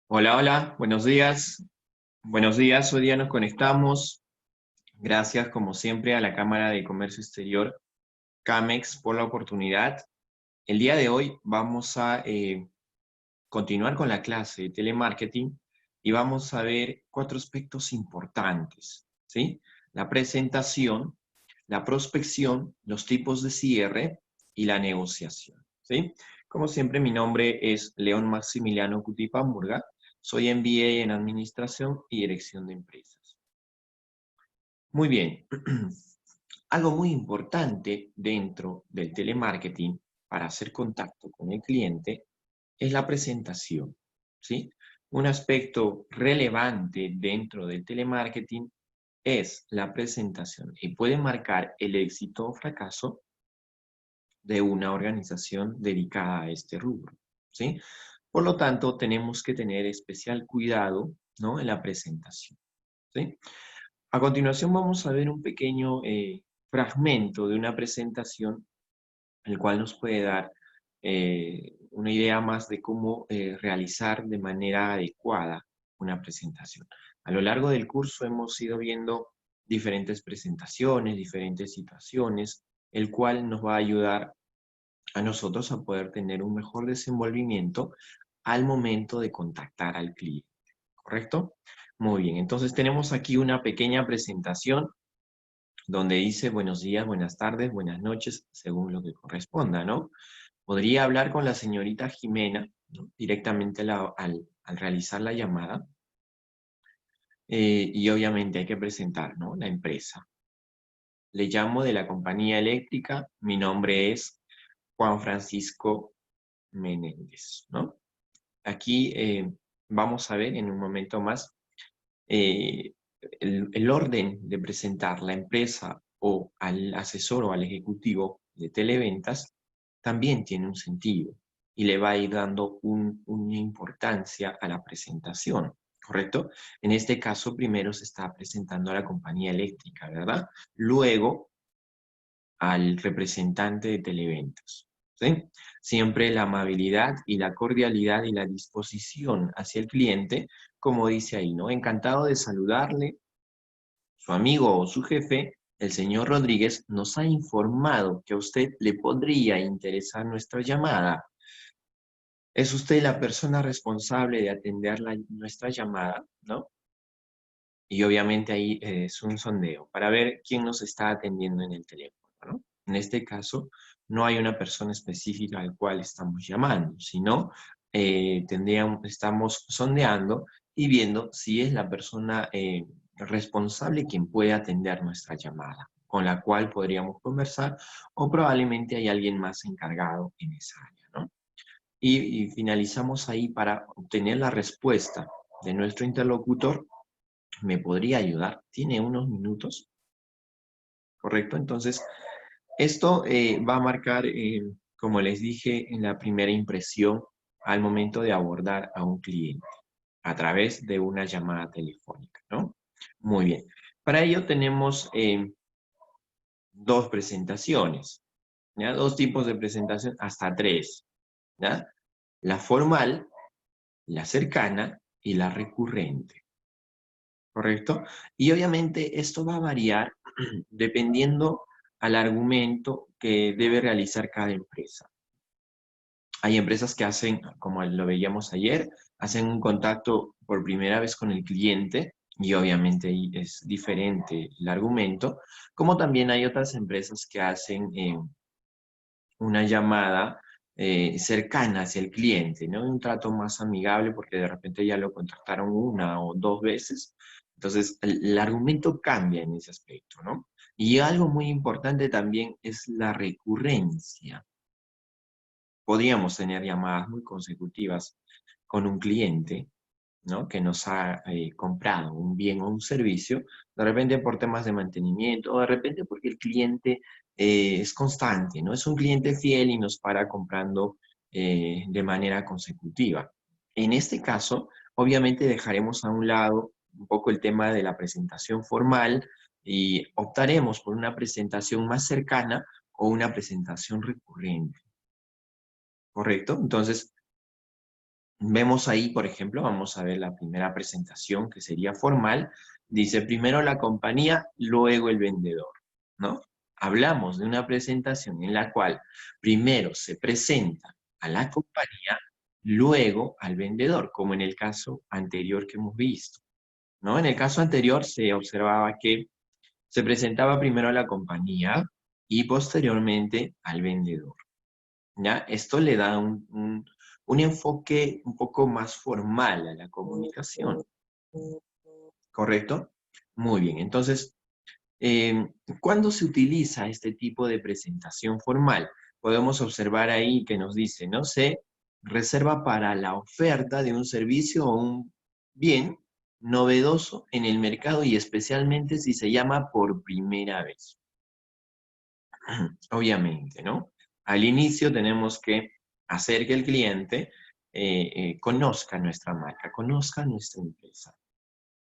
Hola, hola, buenos días. Buenos días, hoy día nos conectamos. Gracias, como siempre, a la Cámara de Comercio Exterior, CAMEX, por la oportunidad. El día de hoy vamos a continuar con la clase de telemarketing y vamos a ver cuatro aspectos importantes, ¿sí? La presentación, la prospección, los tipos de cierre y la negociación, ¿sí? Como siempre, mi nombre es León Maximiliano Cutipamurga, soy MBA en Administración y Dirección de Empresas. Muy bien, algo muy importante dentro del telemarketing para hacer contacto con el cliente es la presentación, ¿sí? Un aspecto relevante dentro del telemarketing es la presentación y puede marcar el éxito o fracaso de una organización dedicada a este rubro, ¿sí? Por lo tanto, tenemos que tener especial cuidado, ¿no?, en la presentación, ¿sí? A continuación vamos a ver un pequeño fragmento de una presentación, el cual nos puede dar una idea más de cómo realizar de manera adecuada una presentación. A lo largo del curso hemos ido viendo diferentes presentaciones, diferentes situaciones, el cual nos va a ayudar a nosotros a poder tener un mejor desenvolvimiento al momento de contactar al cliente, ¿correcto? Muy bien, entonces tenemos aquí una pequeña presentación donde dice buenos días, buenas tardes, buenas noches, según lo que corresponda, ¿no? Podría hablar con la señorita Jimena, ¿no?, directamente al realizar la llamada, y obviamente hay que presentar, ¿no?, la empresa. Le llamo de la compañía eléctrica, mi nombre es Juan Francisco Menéndez, ¿no? Aquí vamos a ver en un momento más eh, el orden de presentar la empresa o al asesor o al ejecutivo de televentas también tiene un sentido y le va a ir dando una importancia a la presentación, ¿correcto? En este caso, primero se está presentando a la compañía eléctrica, ¿verdad? Luego al representante de televentas, ¿sí? Siempre la amabilidad y la cordialidad y la disposición hacia el cliente, como dice ahí, ¿no? Encantado de saludarle, su amigo o su jefe, el señor Rodríguez, nos ha informado que a usted le podría interesar nuestra llamada. ¿Es usted la persona responsable de atender nuestra llamada, no? Y obviamente ahí es un sondeo para ver quién nos está atendiendo en el teléfono, ¿no? En este caso, no hay una persona específica al cual estamos llamando, sino estamos sondeando y viendo si es la persona responsable quien puede atender nuestra llamada, con la cual podríamos conversar, o probablemente hay alguien más encargado en esa área, ¿no? Y finalizamos ahí para obtener la respuesta de nuestro interlocutor. ¿Me podría ayudar? ¿Tiene unos minutos? ¿Correcto? Entonces, esto va a marcar, como les dije, en la primera impresión al momento de abordar a un cliente a través de una llamada telefónica, ¿no? Muy bien. Para ello tenemos dos presentaciones, ¿ya? Dos tipos de presentación, hasta tres, ¿ya? La formal, la cercana y la recurrente. ¿Correcto? Y obviamente esto va a variar dependiendo al argumento que debe realizar cada empresa. Hay empresas que hacen, como lo veíamos ayer, hacen un contacto por primera vez con el cliente y obviamente ahí es diferente el argumento, como también hay otras empresas que hacen una llamada cercana hacia el cliente, ¿no? Un trato más amigable porque de repente ya lo contactaron una o dos veces. Entonces, el argumento cambia en ese aspecto, ¿no? Y algo muy importante también es la recurrencia. Podríamos tener llamadas muy consecutivas con un cliente, ¿no?, que nos ha comprado un bien o un servicio, de repente por temas de mantenimiento, o de repente porque el cliente es constante, ¿no? Es un cliente fiel y nos para comprando de manera consecutiva. En este caso, obviamente dejaremos a un lado un poco el tema de la presentación formal y optaremos por una presentación más cercana o una presentación recurrente, ¿correcto? Entonces, Vemos ahí, por ejemplo, vamos a ver la primera presentación que sería formal. Dice primero la compañía, luego el vendedor, ¿no? Hablamos de una presentación en la cual primero se presenta a la compañía, luego al vendedor, como en el caso anterior que hemos visto, ¿no? En el caso anterior se observaba que se presentaba primero a la compañía y posteriormente al vendedor. ¿Ya? Esto le da un enfoque un poco más formal a la comunicación, ¿correcto? Muy bien, entonces, ¿cuándo se utiliza este tipo de presentación formal? Podemos observar ahí que nos dice, no sé, reserva para la oferta de un servicio o un bien novedoso en el mercado y especialmente si se llama por primera vez. Obviamente, ¿no? Al inicio tenemos que hacer que el cliente conozca nuestra marca, conozca nuestra empresa.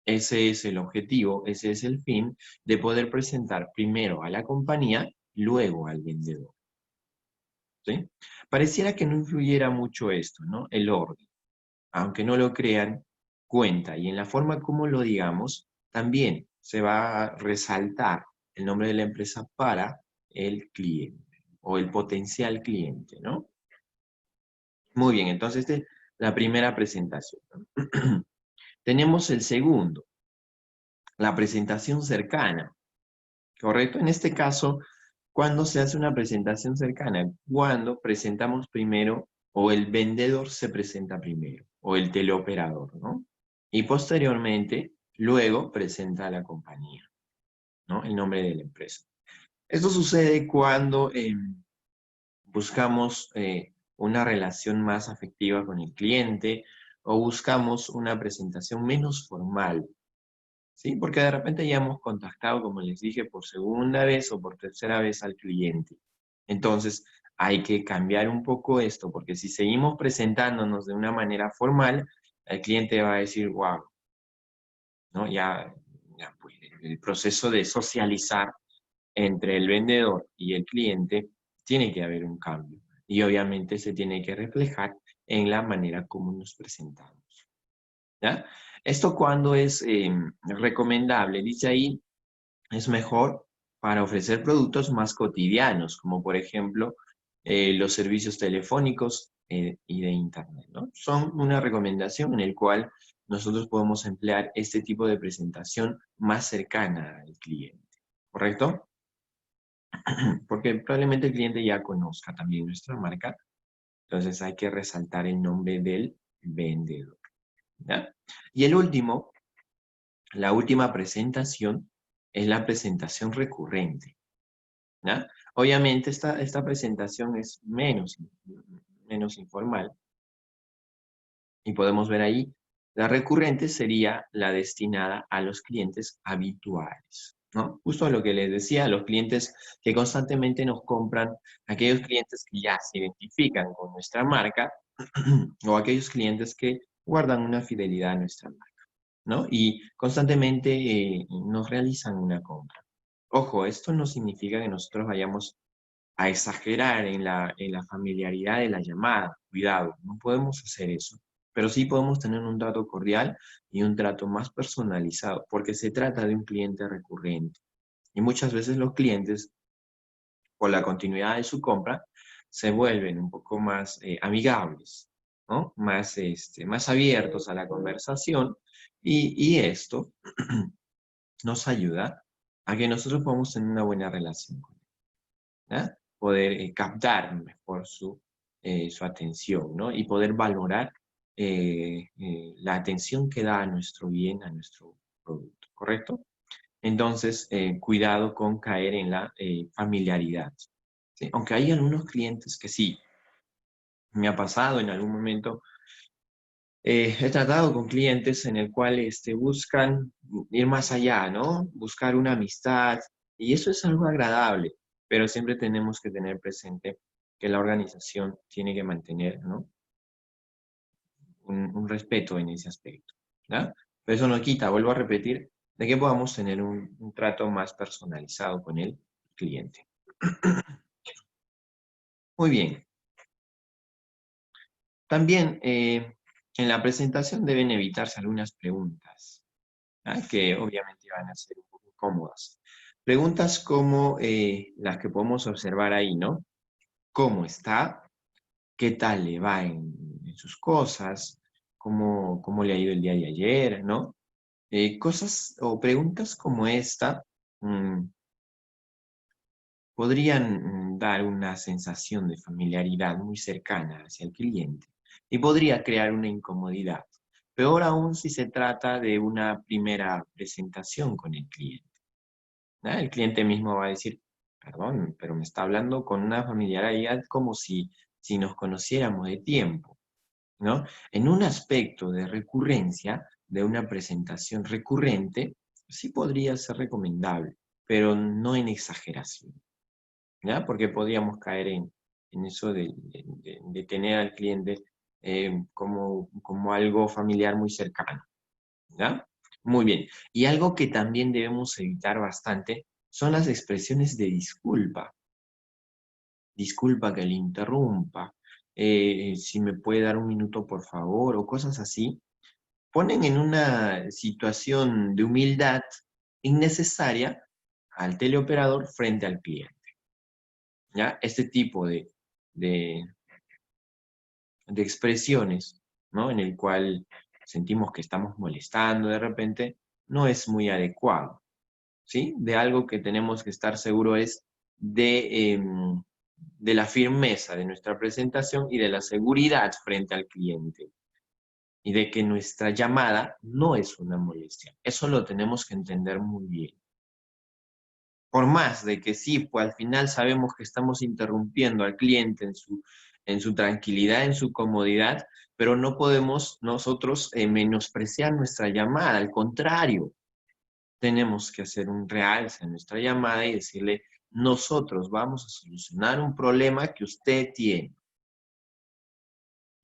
Ese es el objetivo, ese es el fin de poder presentar primero a la compañía, luego al vendedor. ¿Sí? Pareciera que no influyera mucho esto, ¿no? El orden. Aunque no lo crean, cuenta. Y en la forma como lo digamos, también se va a resaltar el nombre de la empresa para el cliente o el potencial cliente, ¿no? Muy bien, entonces esta es la primera presentación, ¿no? Tenemos el segundo, la presentación cercana, ¿correcto? En este caso, ¿cuándo se hace una presentación cercana? Cuando presentamos primero o el vendedor se presenta primero o el teleoperador, ¿no? Y posteriormente, luego presenta a la compañía, ¿no? El nombre de la empresa. Esto sucede cuando buscamos una relación más afectiva con el cliente o buscamos una presentación menos formal, ¿sí? Porque de repente ya hemos contactado, como les dije, por segunda vez o por tercera vez al cliente. Entonces, hay que cambiar un poco esto, porque si seguimos presentándonos de una manera formal, el cliente va a decir, wow, ¿no? Ya pues, el proceso de socializar entre el vendedor y el cliente tiene que haber un cambio. Y obviamente se tiene que reflejar en la manera como nos presentamos. ¿Ya? Esto cuando es recomendable, dice ahí, es mejor para ofrecer productos más cotidianos, como por ejemplo los servicios telefónicos y de Internet, ¿no? Son una recomendación en el cual nosotros podemos emplear este tipo de presentación más cercana al cliente, ¿correcto? Porque probablemente el cliente ya conozca también nuestra marca, entonces hay que resaltar el nombre del vendedor, ¿ya? Y el último, la última presentación es la presentación recurrente, ¿ya? Obviamente esta presentación es menos informal y podemos ver ahí, la recurrente sería la destinada a los clientes habituales, ¿no? Justo lo que les decía, los clientes que constantemente nos compran, aquellos clientes que ya se identifican con nuestra marca o aquellos clientes que guardan una fidelidad a nuestra marca, ¿no? Y constantemente nos realizan una compra. Ojo, esto no significa que nosotros vayamos a exagerar en la familiaridad de la llamada. Cuidado, no podemos hacer eso. Pero sí podemos tener un trato cordial y un trato más personalizado, porque se trata de un cliente recurrente. Y muchas veces los clientes, por la continuidad de su compra, se vuelven un poco más amigables, ¿no? Más abiertos a la conversación y esto nos ayuda a que nosotros podamos tener una buena relación con él, ¿ya? Poder captar mejor su atención, ¿no? Y poder valorar la atención que da a nuestro bien, a nuestro producto, ¿correcto? Entonces, cuidado con caer en la familiaridad, ¿sí? Aunque hay algunos clientes que sí, me ha pasado en algún momento, he tratado con clientes en el cual buscan ir más allá, ¿no? Buscar una amistad, y eso es algo agradable, pero siempre tenemos que tener presente que la organización tiene que mantener, ¿no? Un respeto en ese aspecto, ¿ya? Pero eso no quita, vuelvo a repetir, de que podamos tener un trato más personalizado con el cliente. Muy bien. También En la presentación deben evitarse algunas preguntas, ¿ah? Que obviamente van a ser un poco incómodas. Preguntas como las que podemos observar ahí, ¿no? ¿Cómo está? ¿Qué tal le va en sus cosas? ¿Cómo le ha ido el día de ayer? ¿No? Cosas o preguntas como esta mm, podrían dar una sensación de familiaridad muy cercana hacia el cliente y podría crear una incomodidad. Peor aún si se trata de una primera presentación con el cliente. ¿No? El cliente mismo va a decir, perdón, pero me está hablando con una familiaridad como si nos conociéramos de tiempo, ¿no? En un aspecto de recurrencia, de una presentación recurrente, sí podría ser recomendable, pero no en exageración. ¿Ya? Porque podríamos caer en eso de tener al cliente como algo familiar muy cercano, ¿ya? Muy bien. Y algo que también debemos evitar bastante son las expresiones de disculpa. Disculpa que le interrumpa, si me puede dar un minuto por favor, o cosas así. Ponen en una situación de humildad innecesaria al teleoperador frente al cliente. ¿Ya? Este tipo de, de expresiones, ¿no? En el cual sentimos que estamos molestando de repente, no es muy adecuado, ¿sí? De algo que tenemos que estar seguro es de la firmeza de nuestra presentación y de la seguridad frente al cliente. Y de que nuestra llamada no es una molestia. Eso lo tenemos que entender muy bien. Por más de que sí, pues al final sabemos que estamos interrumpiendo al cliente en su tranquilidad, en su comodidad, pero no podemos nosotros menospreciar nuestra llamada, al contrario, tenemos que hacer un realce en nuestra llamada y decirle, nosotros vamos a solucionar un problema que usted tiene.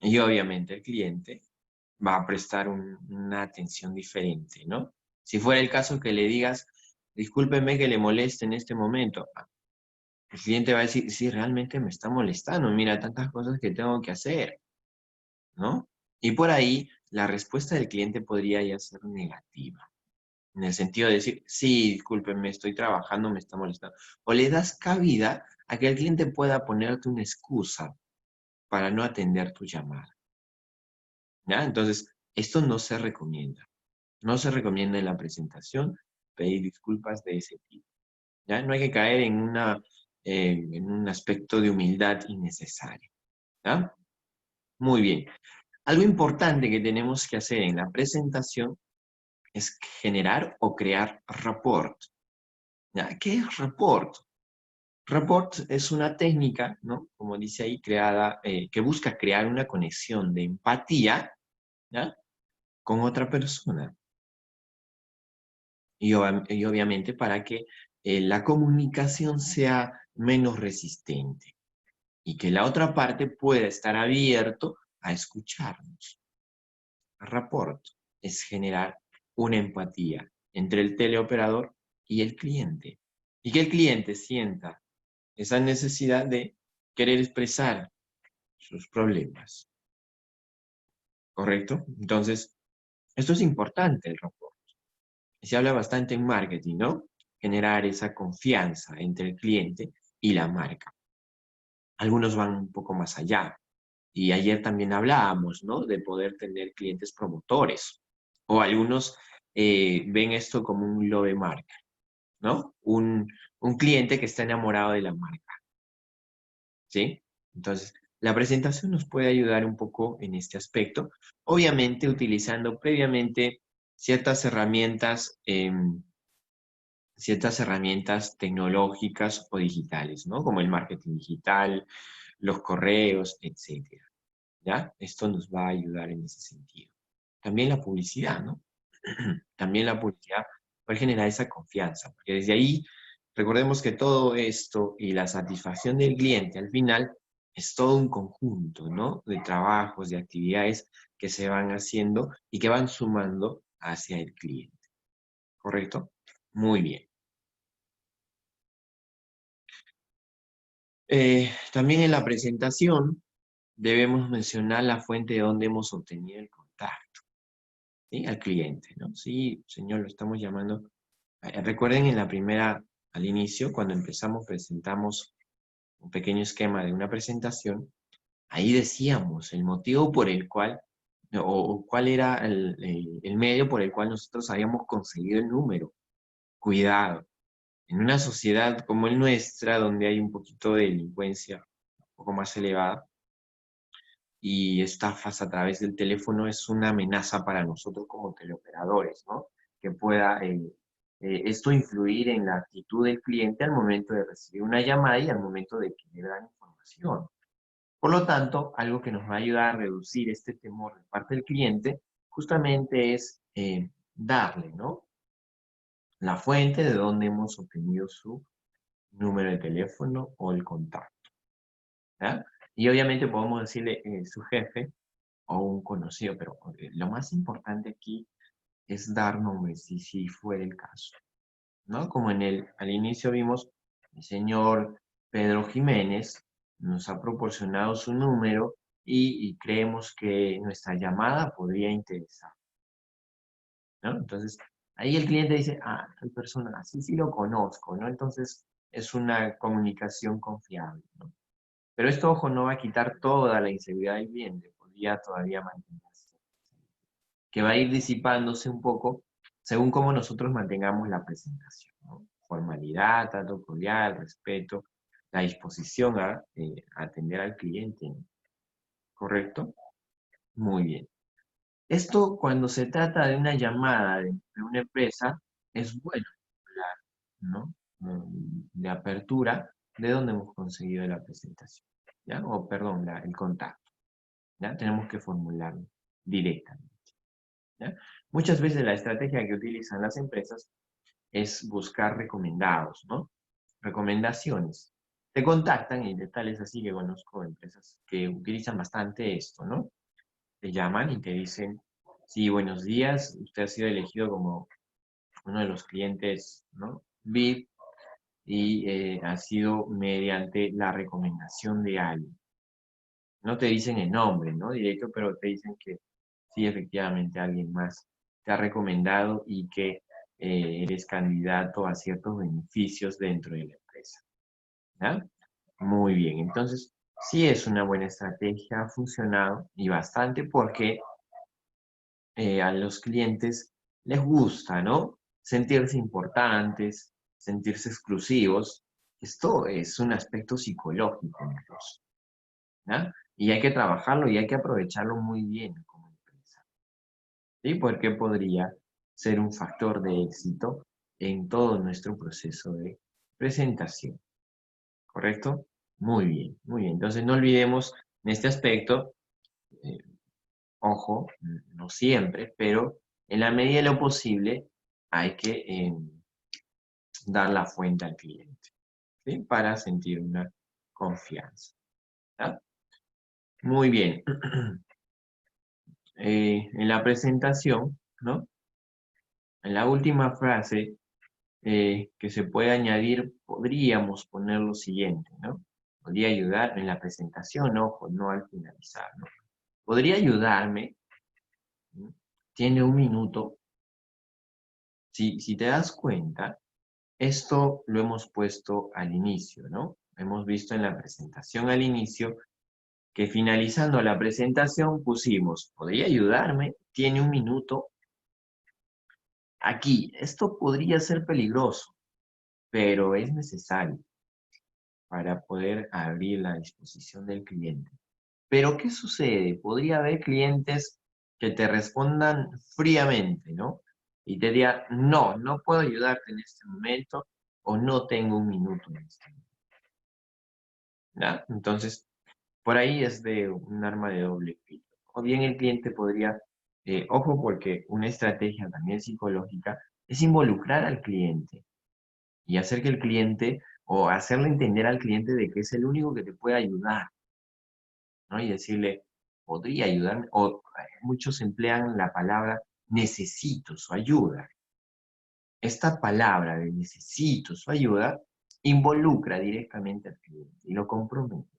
Y obviamente el cliente va a prestar una atención diferente, ¿no? Si fuera el caso que le digas, discúlpeme que le moleste en este momento, el cliente va a decir, sí, realmente me está molestando, mira tantas cosas que tengo que hacer, ¿no? Y por ahí la respuesta del cliente podría ya ser negativa, en el sentido de decir, sí, discúlpeme, estoy trabajando, me está molestando. O le das cabida a que el cliente pueda ponerte una excusa para no atender tu llamada, ¿ya? Entonces, esto no se recomienda. No se recomienda en la presentación pedir disculpas de ese tipo, ¿ya? No hay que caer en un aspecto de humildad innecesario, ¿ya? Muy bien. Algo importante que tenemos que hacer en la presentación es generar o crear rapport, ¿ya? ¿Qué es rapport? Rapport es una técnica, ¿no? Como dice ahí, creada, que busca crear una conexión de empatía, ¿ya? Con otra persona. Y obviamente para que la comunicación sea menos resistente y que la otra parte pueda estar abierto a escucharnos. Rapport es generar una empatía entre el teleoperador y el cliente y que el cliente sienta esa necesidad de querer expresar sus problemas, ¿correcto? Entonces, esto es importante, el rapport. Se habla bastante en marketing, ¿no? Generar esa confianza entre el cliente y la marca. Algunos van un poco más allá. Y ayer también hablábamos, ¿no? De poder tener clientes promotores. O algunos ven esto como un love marca, ¿no? Un cliente que está enamorado de la marca, ¿sí? Entonces, la presentación nos puede ayudar un poco en este aspecto, obviamente utilizando previamente ciertas herramientas ciertas herramientas tecnológicas o digitales, ¿no? Como el marketing digital, los correos, etcétera, ¿ya? Esto nos va a ayudar en ese sentido. También la publicidad, ¿no? También la publicidad puede generar esa confianza, porque desde ahí, recordemos que todo esto y la satisfacción del cliente al final es todo un conjunto, ¿no? De trabajos, de actividades que se van haciendo y que van sumando hacia el cliente, ¿correcto? Muy bien. También en la presentación debemos mencionar la fuente de donde hemos obtenido el contenido. contacto, ¿sí? Al cliente, ¿no? Sí, señor, lo estamos llamando. Recuerden al inicio, cuando empezamos, presentamos un pequeño esquema de una presentación. Ahí decíamos el motivo por el cual, o cuál era el medio por el cual nosotros habíamos conseguido el número. Cuidado, en una sociedad como la nuestra, donde hay un poquito de delincuencia un poco más elevada, y estafas a través del teléfono es una amenaza para nosotros como teleoperadores, ¿no? Que pueda esto influir en la actitud del cliente al momento de recibir una llamada y al momento de que le dan información. Por lo tanto, algo que nos va a ayudar a reducir este temor de parte del cliente justamente es darle, ¿no? La fuente de donde hemos obtenido su número de teléfono o el contacto, ¿ya? Y obviamente podemos decirle su jefe o un conocido, pero lo más importante aquí es dar nombres, si fuera el caso, ¿no? Como al inicio vimos, el señor Pedro Jiménez nos ha proporcionado su número y creemos que nuestra llamada podría interesar, ¿no? Entonces, ahí el cliente dice, ah, tal persona, sí lo conozco, ¿no? Entonces, es una comunicación confiable, ¿no? Pero esto, ojo, no va a quitar toda la inseguridad del cliente, podría todavía mantenerse, que va a ir disipándose un poco según cómo nosotros mantengamos la presentación, ¿no? Formalidad, trato cordial, respeto, la disposición a atender al cliente, ¿no? ¿Correcto? Muy bien. Esto cuando se trata de una llamada de una empresa, es bueno hablar, ¿no? De apertura, de donde hemos conseguido la presentación, ¿ya? O perdón, el contacto, ¿ya? Tenemos que formularlo directamente, ¿ya? Muchas veces la estrategia que utilizan las empresas es buscar recomendados, ¿no? Recomendaciones. Te contactan y de tal es así que conozco empresas que utilizan bastante esto, ¿no? Te llaman y te dicen, sí, buenos días, usted ha sido elegido como uno de los clientes, ¿no? VIP y ha sido mediante la recomendación de alguien. No te dicen el nombre, ¿no? Directo, pero te dicen que sí, efectivamente, alguien más te ha recomendado y que eres candidato a ciertos beneficios dentro de la empresa, ¿ya? Muy bien, entonces sí es una buena estrategia, ha funcionado y bastante porque a los clientes les gusta, ¿no? Sentirse importantes, sentirse exclusivos. Esto es un aspecto psicológico incluso, ¿ya? Y hay que trabajarlo y hay que aprovecharlo muy bien como empresa, ¿sí? Porque podría ser un factor de éxito en todo nuestro proceso de presentación, ¿correcto? Muy bien, muy bien. Entonces no olvidemos en este aspecto, eh, ojo, no siempre, pero en la medida de lo posible hay que dar la fuente al cliente, ¿sí? Para sentir una confianza, ¿ya? Muy bien. En la presentación, ¿no? En la última frase que se puede añadir, podríamos poner lo siguiente, ¿no? Podría ayudar en la presentación, ojo, no al finalizar, ¿no? Podría ayudarme, ¿no? Tiene un minuto. Si te das cuenta, esto lo hemos puesto al inicio, ¿no? Hemos visto en la presentación al inicio que finalizando la presentación pusimos, ¿podría ayudarme? Tiene un minuto. Aquí, esto podría ser peligroso, pero es necesario para poder abrir la disposición del cliente. Pero, ¿qué sucede? Podría haber clientes que te respondan fríamente, ¿no? Y te digan, no, no puedo ayudarte en este momento o no tengo un minuto en este momento, ¿ya? Entonces, por ahí es de un arma de doble filo. O bien el cliente podría, ojo porque una estrategia también psicológica es involucrar al cliente y hacer que el cliente o hacerle entender al cliente de que es el único que te puede ayudar, ¿no? Y decirle, podría ayudarme, o muchos emplean la palabra necesito su ayuda. Esta palabra de necesito su ayuda involucra directamente al cliente y lo compromete,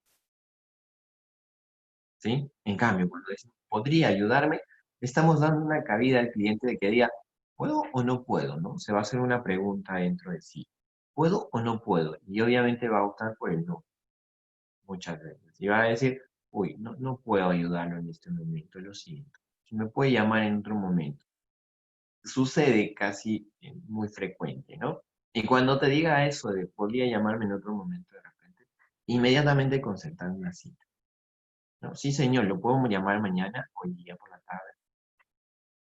¿sí? En cambio, cuando decimos, podría ayudarme, estamos dando una cabida al cliente de que diga, ¿puedo o no puedo? ¿No? Se va a hacer una pregunta dentro de sí. ¿Puedo o no puedo? Y obviamente va a optar por el no, muchas veces. Y va a decir, uy, no puedo ayudarlo en este momento, lo siento. Si me puede llamar en otro momento. Sucede casi muy frecuente, ¿no? Y cuando te diga eso de podría llamarme en otro momento de repente, inmediatamente concertar una cita. ¿No? Sí, señor, lo puedo llamar mañana, hoy día por la tarde.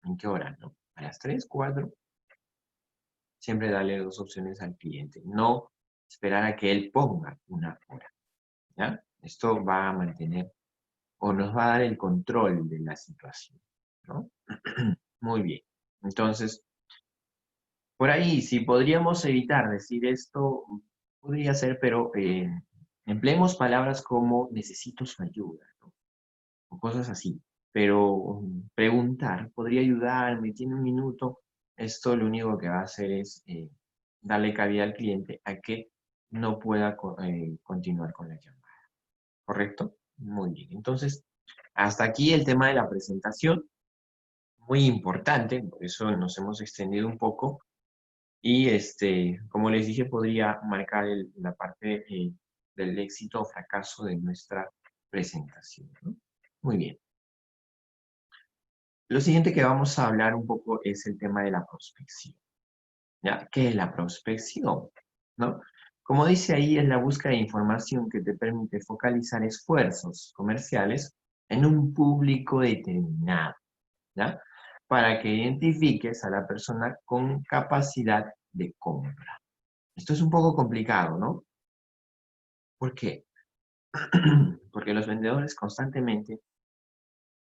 ¿En qué hora? ¿No? ¿A las 3, 4? Siempre darle dos opciones al cliente. No esperar a que él ponga una hora. ¿Ya? Esto va a mantener o nos va a dar el control de la situación. ¿No? Muy bien. Entonces, por ahí, si podríamos evitar decir esto, podría ser, pero empleemos palabras como necesito su ayuda, ¿no? O cosas así. Pero preguntar, podría ayudarme, tiene un minuto. Esto lo único que va a hacer es darle cabida al cliente a que no pueda continuar con la llamada. ¿Correcto? Muy bien. Entonces, hasta aquí el tema de la presentación. Muy importante, por eso nos hemos extendido un poco. Y como les dije, podría marcar la parte del éxito o fracaso de nuestra presentación, ¿no? Muy bien. Lo siguiente que vamos a hablar un poco es el tema de la prospección. ¿Ya? ¿Qué es la prospección? ¿No? Como dice ahí, es la búsqueda de información que te permite focalizar esfuerzos comerciales en un público determinado, ¿ya? Para que identifiques a la persona con capacidad de compra. Esto es un poco complicado, ¿no? ¿Por qué? Porque los vendedores constantemente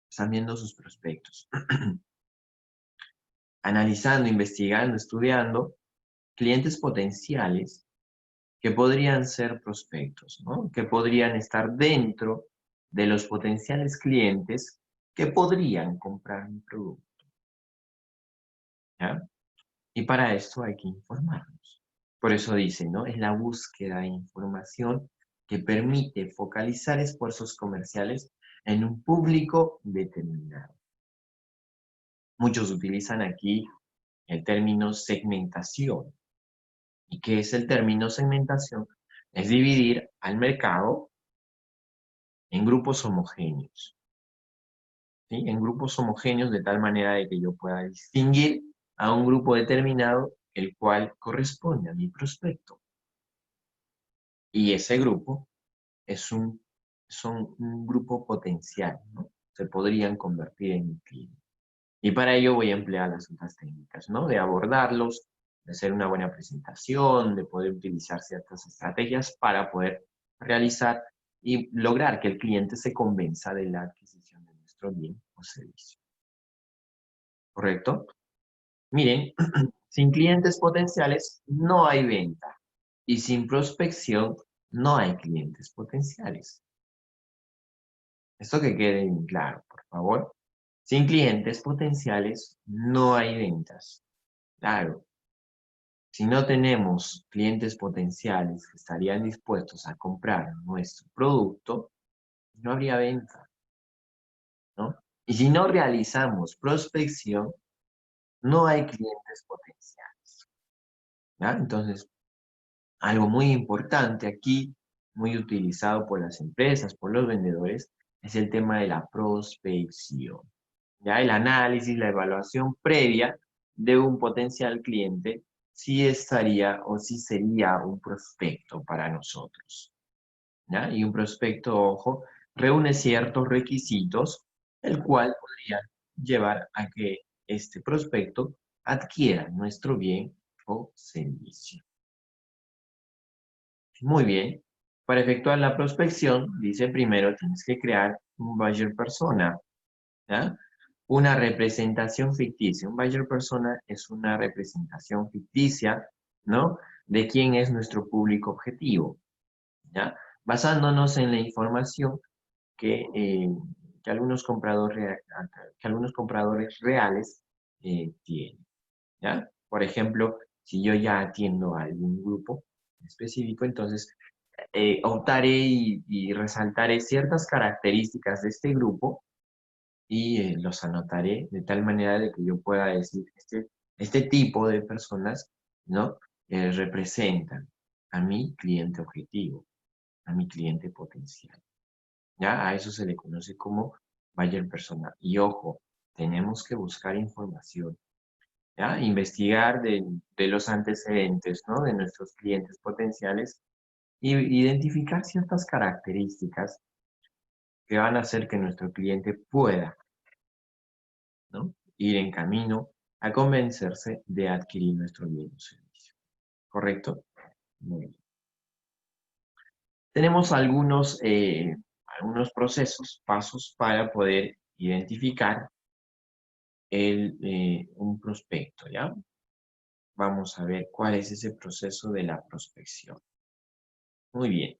están viendo sus prospectos, analizando, investigando, estudiando clientes potenciales que podrían ser prospectos, ¿no? Que podrían estar dentro de los potenciales clientes que podrían comprar mi producto, ¿ya? Y para esto hay que informarnos. Por eso dice, ¿no? Es la búsqueda de información que permite focalizar esfuerzos comerciales en un público determinado. Muchos utilizan aquí el término segmentación. ¿Y qué es el término segmentación? Es dividir al mercado en grupos homogéneos, ¿sí? En grupos homogéneos de tal manera de que yo pueda distinguir a un grupo determinado el cual corresponde a mi prospecto. Y ese grupo son un grupo potencial, ¿no? Se podrían convertir en un cliente. Y para ello voy a emplear las otras técnicas, ¿no? De abordarlos, de hacer una buena presentación, de poder utilizar ciertas estrategias para poder realizar y lograr que el cliente se convenza de la adquisición de nuestro bien o servicio. ¿Correcto? Miren, sin clientes potenciales no hay venta y sin prospección no hay clientes potenciales. Esto que quede bien claro, por favor. Sin clientes potenciales no hay ventas. Claro, si no tenemos clientes potenciales que estarían dispuestos a comprar nuestro producto, no habría venta, ¿no? Y si no realizamos prospección, no hay clientes potenciales, ¿ya? Entonces, algo muy importante aquí, muy utilizado por las empresas, por los vendedores, es el tema de la prospección. ¿Ya? El análisis, la evaluación previa de un potencial cliente, si estaría o si sería un prospecto para nosotros. ¿Ya? Y un prospecto, ojo, reúne ciertos requisitos, el cual podría llevar a que este prospecto adquiera nuestro bien o servicio. Muy bien. Para efectuar la prospección, dice primero tienes que crear un buyer persona, ¿ya? Una representación ficticia. Un buyer persona es una representación ficticia, ¿no? De quién es nuestro público objetivo, ¿ya? Basándonos en la información que, eh, que algunos compradores reales tienen, ¿ya? Por ejemplo, si yo ya atiendo a algún grupo específico, entonces optaré y resaltaré ciertas características de este grupo y los anotaré de tal manera de que yo pueda decir, este tipo de personas, ¿no? Representan a mi cliente objetivo, a mi cliente potencial. ¿Ya? A eso se le conoce como buyer persona. Y ojo, tenemos que buscar información, ¿ya? Investigar de los antecedentes, ¿no? De nuestros clientes potenciales y identificar ciertas características que van a hacer que nuestro cliente pueda, ¿no? Ir en camino a convencerse de adquirir nuestro bien o servicio. ¿Correcto? Muy bien. Tenemos algunos procesos, pasos para poder identificar un prospecto, ¿ya? Vamos a ver cuál es ese proceso de la prospección. Muy bien.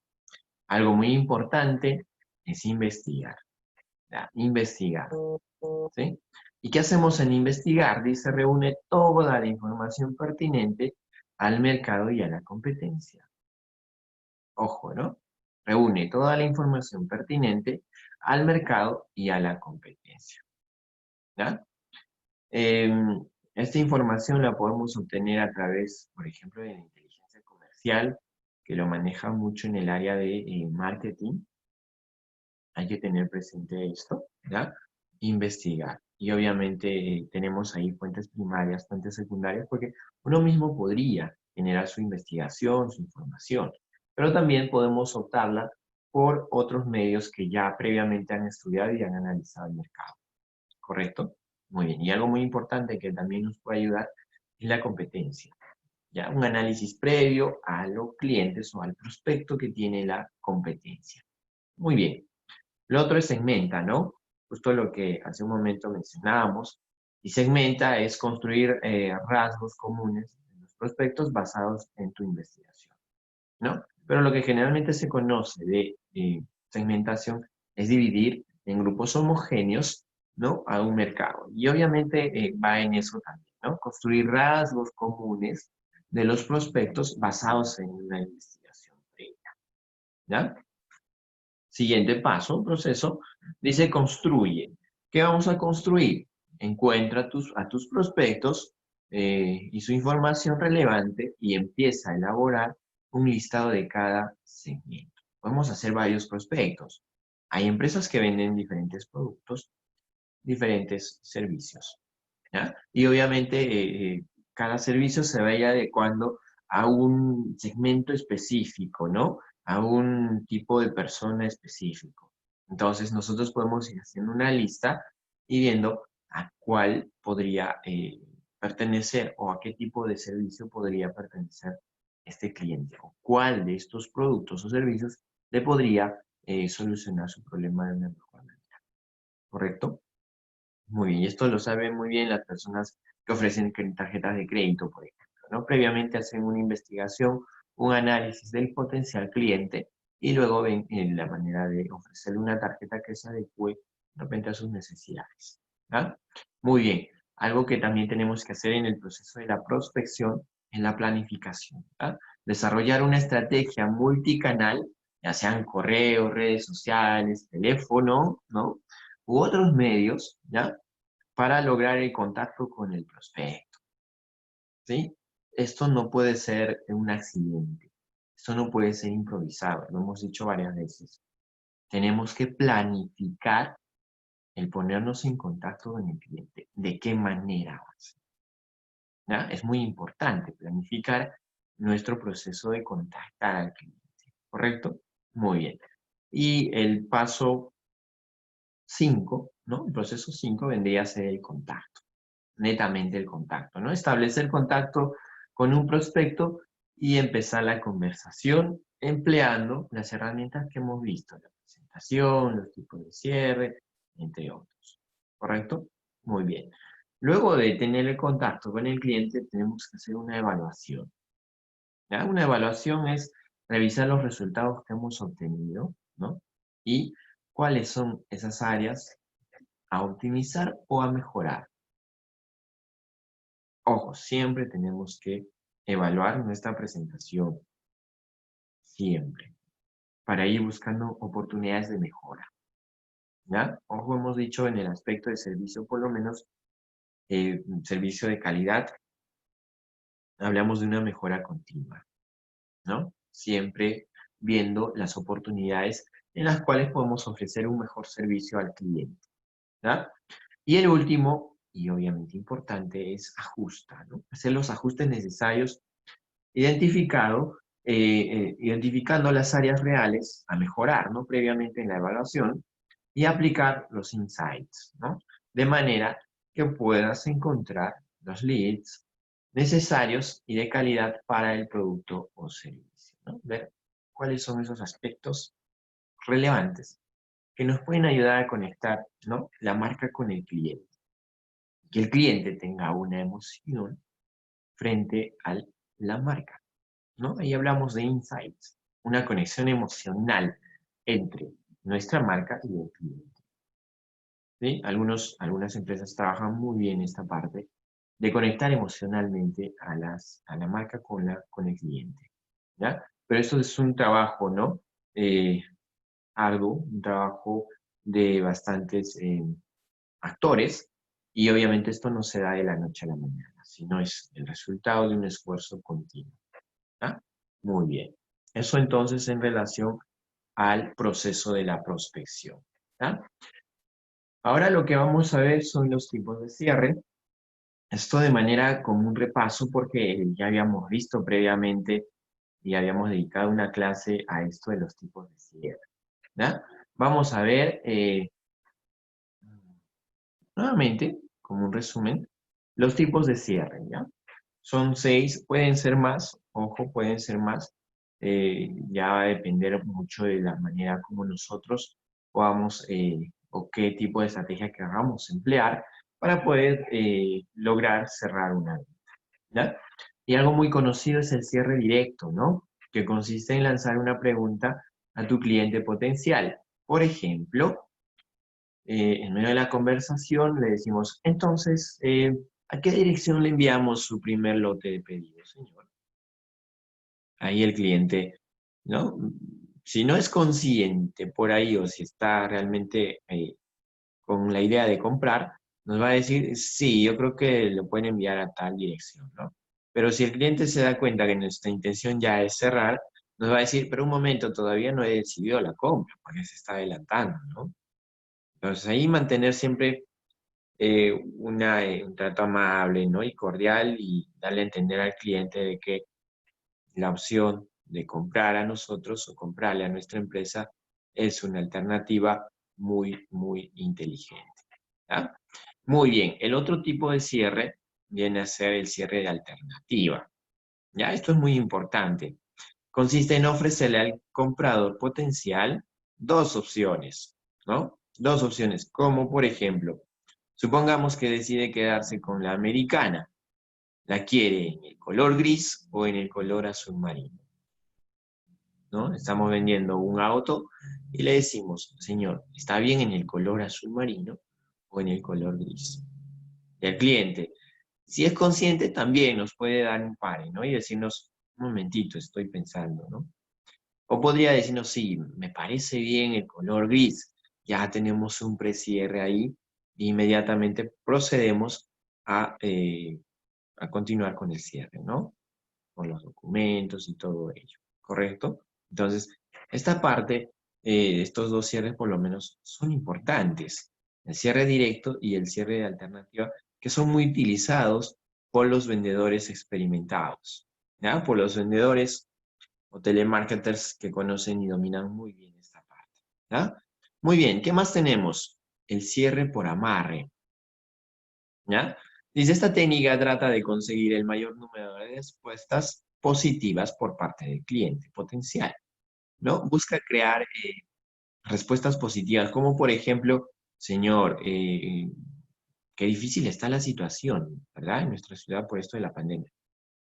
Algo muy importante es investigar, ¿ya? Investigar, ¿sí? ¿Y qué hacemos en investigar? Dice, reúne toda la información pertinente al mercado y a la competencia. Ojo, ¿no? Reúne toda la información pertinente al mercado y a la competencia, ¿ya? Esta información la podemos obtener a través, por ejemplo, de la inteligencia comercial, que lo maneja mucho en el área de marketing. Hay que tener presente esto, ¿ya? Investigar. Y obviamente tenemos ahí fuentes primarias, fuentes secundarias, porque uno mismo podría generar su investigación, su información, pero también podemos optarla por otros medios que ya previamente han estudiado y han analizado el mercado. ¿Correcto? Muy bien. Y algo muy importante que también nos puede ayudar es la competencia. ¿Ya? Un análisis previo a los clientes o al prospecto que tiene la competencia. Muy bien. Lo otro es segmenta, ¿no? Justo lo que hace un momento mencionábamos. Y segmenta es construir rasgos comunes en los prospectos basados en tu investigación, ¿no? Pero lo que generalmente se conoce de segmentación es dividir en grupos homogéneos, ¿no? A un mercado. Y obviamente va en eso también, ¿no? Construir rasgos comunes de los prospectos basados en una investigación previa, ¿ya? Siguiente paso, proceso, dice construye. ¿Qué vamos a construir? Encuentra a tus prospectos y su información relevante y empieza a elaborar un listado de cada segmento. Podemos hacer varios prospectos. Hay empresas que venden diferentes productos, diferentes servicios, ¿ya? Y obviamente cada servicio se vaya adecuando a un segmento específico, ¿no? A un tipo de persona específico. Entonces nosotros podemos ir haciendo una lista y viendo a cuál podría pertenecer o a qué tipo de servicio podría pertenecer este cliente o cuál de estos productos o servicios le podría solucionar su problema de una mejor manera. ¿Correcto? Muy bien, y esto lo saben muy bien las personas que ofrecen tarjetas de crédito, por ejemplo, ¿no? Previamente hacen una investigación, un análisis del potencial cliente y luego ven la manera de ofrecerle una tarjeta que se adecue de repente a sus necesidades, ¿ah? Muy bien, algo que también tenemos que hacer en el proceso de la prospección es la planificación, ¿ah? Desarrollar una estrategia multicanal, ya sean correos, redes sociales, teléfono, ¿no? U otros medios, ¿ya? Para lograr el contacto con el prospecto, ¿sí? Esto no puede ser un accidente, esto no puede ser improvisado, lo hemos dicho varias veces. Tenemos que planificar el ponernos en contacto con el cliente. ¿De qué manera va a ser? ¿Ya? Es muy importante planificar nuestro proceso de contactar al cliente, ¿correcto? Muy bien. Y el paso 5, ¿no? El proceso 5 vendría a ser el contacto. Netamente el contacto, ¿no? Establecer contacto con un prospecto y empezar la conversación empleando las herramientas que hemos visto, la presentación, los tipos de cierre, entre otros. ¿Correcto? Muy bien. Luego de tener el contacto con el cliente, tenemos que hacer una evaluación, ¿ya? Una evaluación es revisar los resultados que hemos obtenido, ¿no? Y cuáles son esas áreas a optimizar o a mejorar. Ojo, siempre tenemos que evaluar nuestra presentación, siempre, para ir buscando oportunidades de mejora. ¿ya? Ojo, hemos dicho en el aspecto de servicio, por lo menos, servicio de calidad, hablamos de una mejora continua, ¿no? Siempre viendo las oportunidades en las cuales podemos ofrecer un mejor servicio al cliente, ¿ya? Y el último, y obviamente importante, es ajusta, ¿no? Hacer los ajustes necesarios identificando las áreas reales a mejorar, ¿no? Previamente en la evaluación y aplicar los insights, ¿no? De manera que puedas encontrar los leads necesarios y de calidad para el producto o servicio, ¿no? Ver cuáles son esos aspectos relevantes que nos pueden ayudar a conectar, ¿no? La marca con el cliente. Que el cliente tenga una emoción frente a la marca, ¿no? Ahí hablamos de insights, una conexión emocional entre nuestra marca y el cliente, ¿sí? Algunas empresas trabajan muy bien esta parte de conectar emocionalmente a la marca con el cliente, ¿ya? Pero esto es un trabajo, ¿no? Arduo, un trabajo de bastantes actores, y obviamente esto no se da de la noche a la mañana, sino es el resultado de un esfuerzo continuo. ¿Ah? Muy bien. Eso entonces en relación al proceso de la prospección. ¿Ah? Ahora lo que vamos a ver son los tipos de cierre. Esto de manera como un repaso porque ya habíamos visto previamente y habíamos dedicado una clase a esto de los tipos de cierre. ¿Ya? Vamos a ver nuevamente, como un resumen, los tipos de cierre. ¿Ya? Son 6, pueden ser más, ojo, pueden ser más. Ya va a depender mucho de la manera como nosotros podamos o qué tipo de estrategia queramos emplear para poder lograr cerrar una venta, ¿ya? Y algo muy conocido es el cierre directo, ¿no? Que consiste en lanzar una pregunta a tu cliente potencial. Por ejemplo, en medio de la conversación le decimos, entonces, ¿a qué dirección le enviamos su primer lote de pedidos, señor? Ahí el cliente, ¿no? Si no es consciente por ahí o si está realmente con la idea de comprar, nos va a decir, sí, yo creo que lo pueden enviar a tal dirección, ¿no? Pero si el cliente se da cuenta que nuestra intención ya es cerrar, nos va a decir, pero un momento, todavía no he decidido la compra, porque se está adelantando, ¿no? Entonces ahí mantener siempre un trato amable, ¿no? Y cordial y darle a entender al cliente de que la opción de comprar a nosotros o comprarle a nuestra empresa es una alternativa muy, muy inteligente. ¿Ya? Muy bien, el otro tipo de cierre viene a ser el cierre de alternativa. ¿Ya? Esto es muy importante. Consiste en ofrecerle al comprador potencial dos opciones, ¿no? Dos opciones, como por ejemplo, supongamos que decide quedarse con la americana. La quiere en el color gris o en el color azul marino, ¿no? Estamos vendiendo un auto y le decimos, señor, ¿está bien en el color azul marino o en el color gris? Y el cliente, si es consciente, también nos puede dar un pare, ¿no? Y decirnos, un momentito, estoy pensando, ¿no? O podría decirnos, sí, me parece bien el color gris. Ya tenemos un precierre ahí e inmediatamente procedemos a continuar con el cierre, ¿no? Con los documentos y todo ello, ¿correcto? Entonces, esta parte, estos dos cierres por lo menos son importantes, el cierre directo y el cierre de alternativa, que son muy utilizados por los vendedores experimentados, ¿ya? Por los vendedores o telemarketers que conocen y dominan muy bien esta parte, ¿ya? Muy bien, ¿qué más tenemos? El cierre por amarre, ¿ya? Dice, esta técnica trata de conseguir el mayor número de respuestas positivas por parte del cliente potencial, ¿no? Busca crear respuestas positivas, como por ejemplo, señor, qué difícil está la situación, ¿verdad? En nuestra ciudad por esto de la pandemia.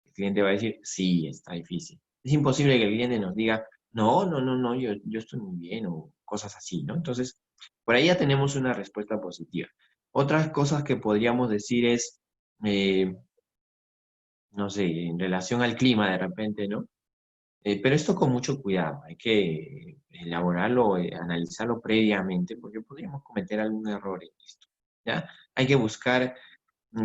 El cliente va a decir, sí, está difícil. Es imposible que el cliente nos diga, no, no, no, no, yo estoy muy bien, o cosas así, ¿no? Entonces, por ahí ya tenemos una respuesta positiva. Otras cosas que podríamos decir es, eh, no sé, en relación al clima de repente, ¿no? Pero esto con mucho cuidado, hay que elaborarlo, analizarlo previamente, porque podríamos cometer algún error en esto, ¿ya? Hay que buscar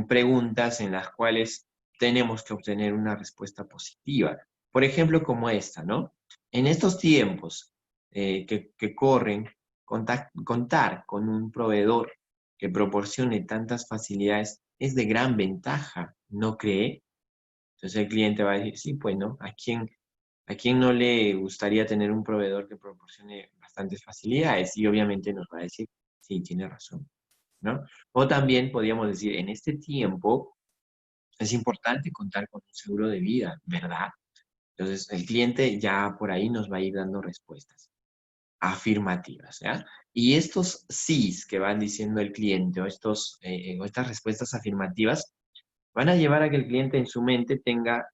preguntas en las cuales tenemos que obtener una respuesta positiva. Por ejemplo, como esta, ¿no? En estos tiempos que corren, contar con un proveedor que proporcione tantas facilidades es de gran ventaja, ¿no cree? Entonces el cliente va a decir, sí, pues, ¿no? ¿A quién no le gustaría tener un proveedor que proporcione bastantes facilidades? Y obviamente nos va a decir, sí, tiene razón, ¿no? O también podríamos decir, en este tiempo es importante contar con un seguro de vida, ¿verdad? Entonces, el cliente ya por ahí nos va a ir dando respuestas afirmativas, ¿ya? Y estos sís que van diciendo el cliente o estas respuestas afirmativas van a llevar a que el cliente en su mente tenga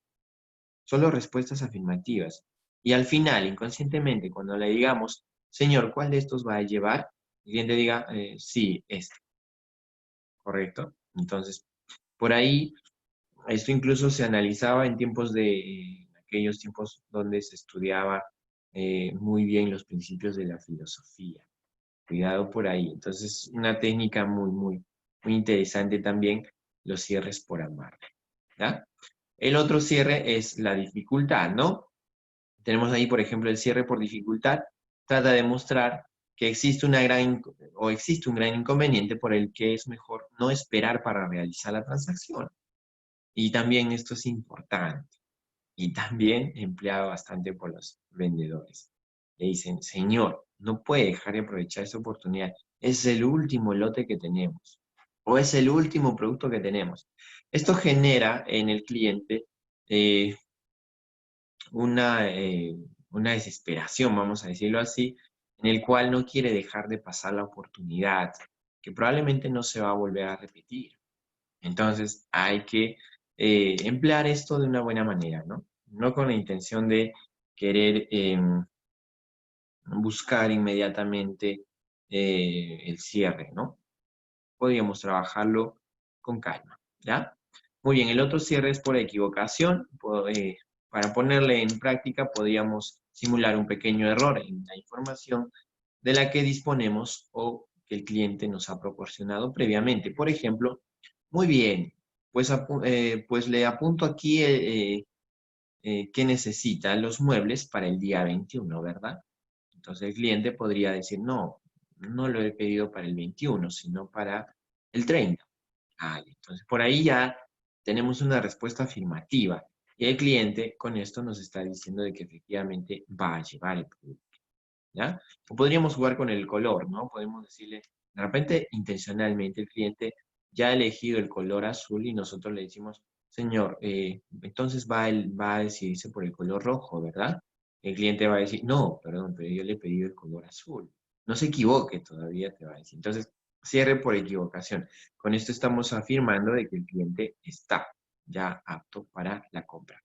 solo respuestas afirmativas. Y al final, inconscientemente, cuando le digamos, señor, ¿cuál de estos va a llevar? El cliente diga, sí, este, ¿correcto? Entonces, por ahí, esto incluso se analizaba en tiempos aquellos tiempos donde se estudiaba muy bien los principios de la filosofía. Cuidado por ahí. Entonces, una técnica muy interesante también, los cierres por amar, ¿ya? El otro cierre es la dificultad, ¿no? Tenemos ahí, por ejemplo, el cierre por dificultad. Trata de mostrar que existe un gran inconveniente por el que es mejor no esperar para realizar la transacción. Y también esto es importante y también empleado bastante por los vendedores. Le dicen, señor, no puede dejar de aprovechar esta oportunidad. Es el último lote que tenemos o es el último producto que tenemos. Esto genera en el cliente eh, una, eh, una desesperación, vamos a decirlo así, en el cual no quiere dejar de pasar la oportunidad, que probablemente no se va a volver a repetir. Entonces hay que emplear esto de una buena manera, ¿no? No con la intención de querer buscar inmediatamente el cierre, ¿no? Podríamos trabajarlo con calma, ¿ya? Muy bien, el otro cierre es por equivocación. Para ponerle en práctica, podríamos simular un pequeño error en la información de la que disponemos o que el cliente nos ha proporcionado previamente. Por ejemplo, muy bien, pues le apunto aquí que necesita los muebles para el día 21, ¿verdad? Entonces el cliente podría decir, no, no lo he pedido para el 21, sino para el 30. Entonces por ahí ya tenemos una respuesta afirmativa. Y el cliente con esto nos está diciendo de que efectivamente va a llevar el producto, ¿ya? O podríamos jugar con el color, ¿no? Podemos decirle, de repente, intencionalmente, el cliente ya ha elegido el color azul y nosotros le decimos, señor, entonces va a decidirse por el color rojo, ¿verdad? El cliente va a decir, no, perdón, pero yo le he pedido el color azul. No se equivoque todavía, te va a decir. Entonces, cierre por equivocación. Con esto estamos afirmando de que el cliente está ya apto para la compra.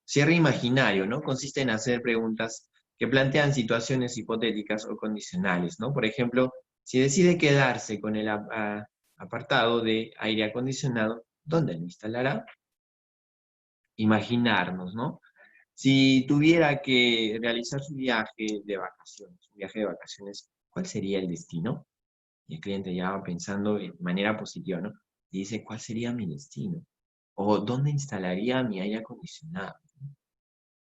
Cierre imaginario, ¿no? Consiste en hacer preguntas que plantean situaciones hipotéticas o condicionales, ¿no? Por ejemplo, si decide quedarse con el apartado de aire acondicionado, ¿dónde lo instalará? Imaginarnos, ¿no? Si tuviera que realizar su viaje de vacaciones, ¿cuál sería el destino? Y el cliente ya va pensando de manera positiva, ¿no? Y dice, ¿cuál sería mi destino? O ¿dónde instalaría mi aire acondicionado?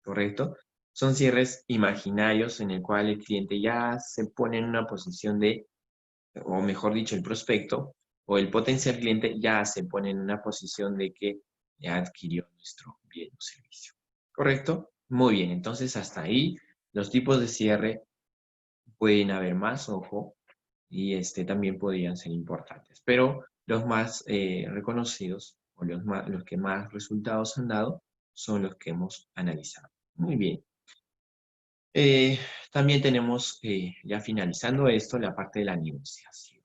¿Correcto? Son cierres imaginarios en el cual el cliente ya se pone en una posición de, o mejor dicho, el prospecto o el potencial cliente ya se pone en una posición de que ya adquirió nuestro bien o servicio. ¿Correcto? Muy bien, entonces hasta ahí los tipos de cierre pueden haber más, ojo, y también podrían ser importantes, pero los más reconocidos o los que más resultados han dado son los que hemos analizado. Muy bien. Eh, También tenemos, ya finalizando esto, la parte de la negociación,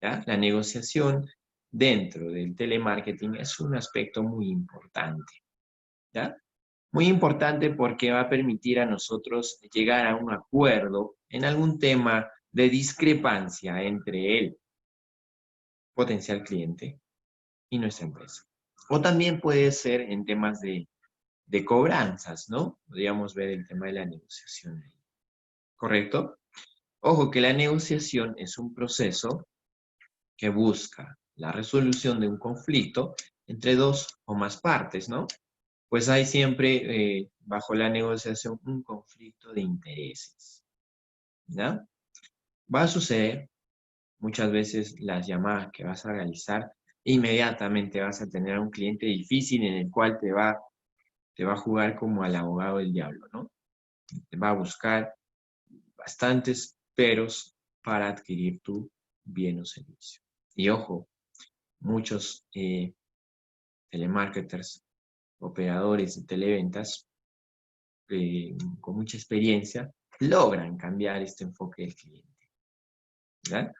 ¿ya? La negociación dentro del telemarketing es un aspecto muy importante, ¿ya? Muy importante porque va a permitir a nosotros llegar a un acuerdo en algún tema de discrepancia entre el potencial cliente y nuestra empresa. O también puede ser en temas de de cobranzas, ¿no? Podríamos ver el tema de la negociación ahí. ¿Correcto? Ojo que la negociación es un proceso que busca la resolución de un conflicto entre dos o más partes, ¿no? Pues hay siempre, bajo la negociación, un conflicto de intereses, ¿ya? Va a suceder muchas veces las llamadas que vas a realizar, inmediatamente vas a tener a un cliente difícil en el cual te va a jugar como al abogado del diablo, ¿no? Te va a buscar bastantes peros para adquirir tu bien o servicio. Y ojo, muchos telemarketers, operadores de televentas, con mucha experiencia, logran cambiar este enfoque del cliente. ¿Ya?